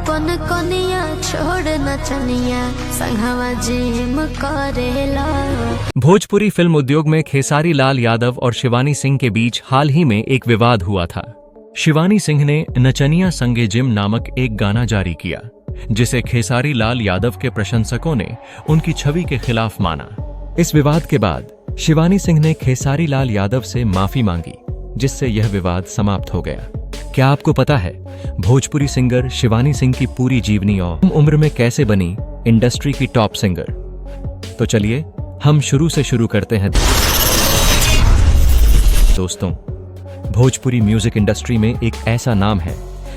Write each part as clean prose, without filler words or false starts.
अपन कनिया छोड़ नचनिया संघवा जिम करेला। भोजपुरी फिल्म उद्योग में खेसारी लाल यादव और शिवानी सिंह के बीच हाल ही में एक विवाद हुआ था। शिवानी सिंह ने नचनिया संगे जिम नामक एक गाना जारी किया, जिसे खेसारी लाल यादव के प्रशंसकों ने उनकी छवि के खिलाफ माना। इस विवाद के बाद शिवानी सिंह ने खेसारी लाल यादव से माफी मांगी, जिससे यह विवाद समाप्त हो गया। क्या आपको पता है भोजपुरी सिंगर शिवानी सिंह की पूरी जीवनी और उम्र में कैसे बनी इंडस्ट्री की टॉप सिंगर? तो चलिए हम शुरू से शुरू करते हैं। दोस्तों, भोजपुरी म्यूजिक इंडस्ट्री में एक ऐसा नाम है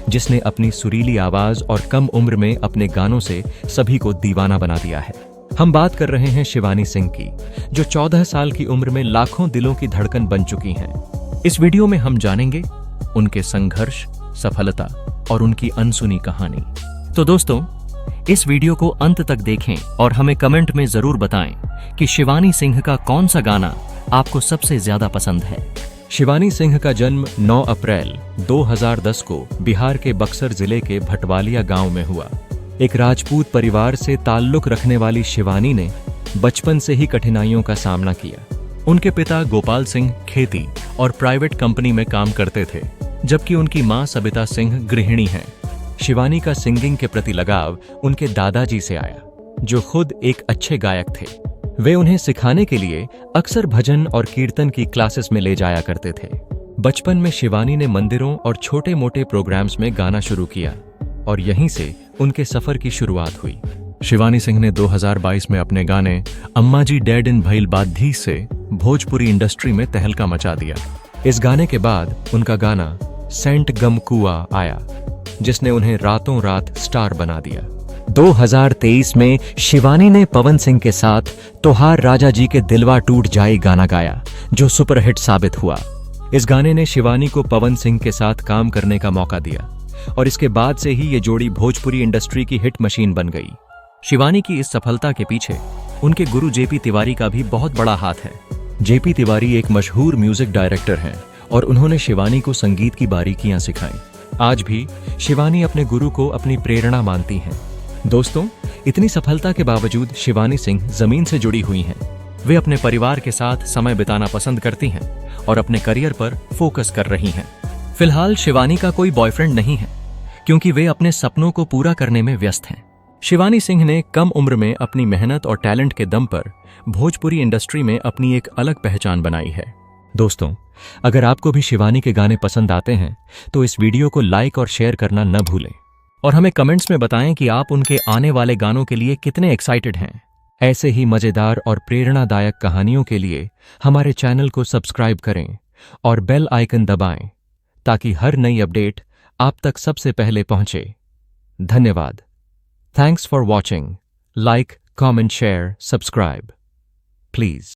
जिसने अपनी सुरीली आवाज और कम उम्र में अपने गानों से सभी को दीवाना बना दिया है। हम बात कर रहे हैं शिवानी सिंह की, जो 14 साल की उम्र में लाखों दिलों की धड़कन बन चुकी हैं। इस वीडियो में हम जानेंगे उनके संघर्ष, सफलता और उनकी अनसुनी कहानी। तो दोस्तों, इस वीडियो को अंत तक देखें और हमें कमेंट में जरूर बताएं कि शिवानी सिंह का कौन सा गाना आपको सबसे ज्यादा पसंद है। शिवानी सिंह का जन्म 9 अप्रैल 2010 को बिहार के बक्सर जिले के भटवालिया गांव में हुआ। एक राजपूत परिवार से ताल्लुक रखने वाली शिवानी ने बचपन से ही कठिनाइयों का सामना किया। उनके पिता गोपाल सिंह खेती और प्राइवेट कंपनी में काम करते थे, जबकि उनकी मां सबिता सिंह गृहिणी हैं। शिवानी का सिंगिंग के प्रति लगाव उनके दादाजी से आया, जो खुद एक अच्छे गायक थे। वे उन्हें सिखाने के लिए अक्सर भजन और कीर्तन की क्लासेस में ले जाया करते थे। बचपन में शिवानी ने मंदिरों और छोटे मोटे प्रोग्राम्स में गाना शुरू किया और यहीं से उनके सफर की शुरुआत हुई। शिवानी सिंह ने 2022 में अपने गाने अम्मा जी डेड इन भइल बाधी से भोजपुरी इंडस्ट्री में तहलका मचा दिया। इस गाने के बाद उनका गाना सेंट गम कुआ आया, जिसने उन्हें रातों रात स्टार बना दिया। 2023 में शिवानी ने पवन सिंह के साथ तोहार राजा जी के दिलवा टूट जाए गाना गाया, जो सुपरहिट साबित हुआ। इस गाने ने शिवानी को पवन सिंह के साथ काम करने का मौका दिया और इसके बाद से ही ये जोड़ी भोजपुरी इंडस्ट्री की हिट मशीन बन गई। शिवानी की इस सफलता के पीछे उनके गुरु जेपी तिवारी का भी बहुत बड़ा हाथ है। जेपी तिवारी एक मशहूर म्यूजिक डायरेक्टर हैं और उन्होंने शिवानी को संगीत की बारीकियां सिखाई। आज भी शिवानी अपने गुरु को अपनी प्रेरणा मानती हैं। दोस्तों, इतनी सफलता के बावजूद शिवानी सिंह जमीन से जुड़ी हुई हैं। वे अपने परिवार के साथ समय बिताना पसंद करती हैं और अपने करियर पर फोकस कर रही हैं। फिलहाल शिवानी का कोई बॉयफ्रेंड नहीं है, क्योंकि वे अपने सपनों को पूरा करने में व्यस्त हैं। शिवानी सिंह ने कम उम्र में अपनी मेहनत और टैलेंट के दम पर भोजपुरी इंडस्ट्री में अपनी एक अलग पहचान बनाई है। दोस्तों, अगर आपको भी शिवानी के गाने पसंद आते हैं तो इस वीडियो को लाइक और शेयर करना न भूलें और हमें कमेंट्स में बताएं कि आप उनके आने वाले गानों के लिए कितने एक्साइटेड हैं। ऐसे ही मजेदार और प्रेरणादायक कहानियों के लिए हमारे चैनल को सब्सक्राइब करें और बेल आइकन दबाएं, ताकि हर नई अपडेट आप तक सबसे पहले पहुंचे। धन्यवाद। Thanks for watching. Like, comment, share, subscribe. Please.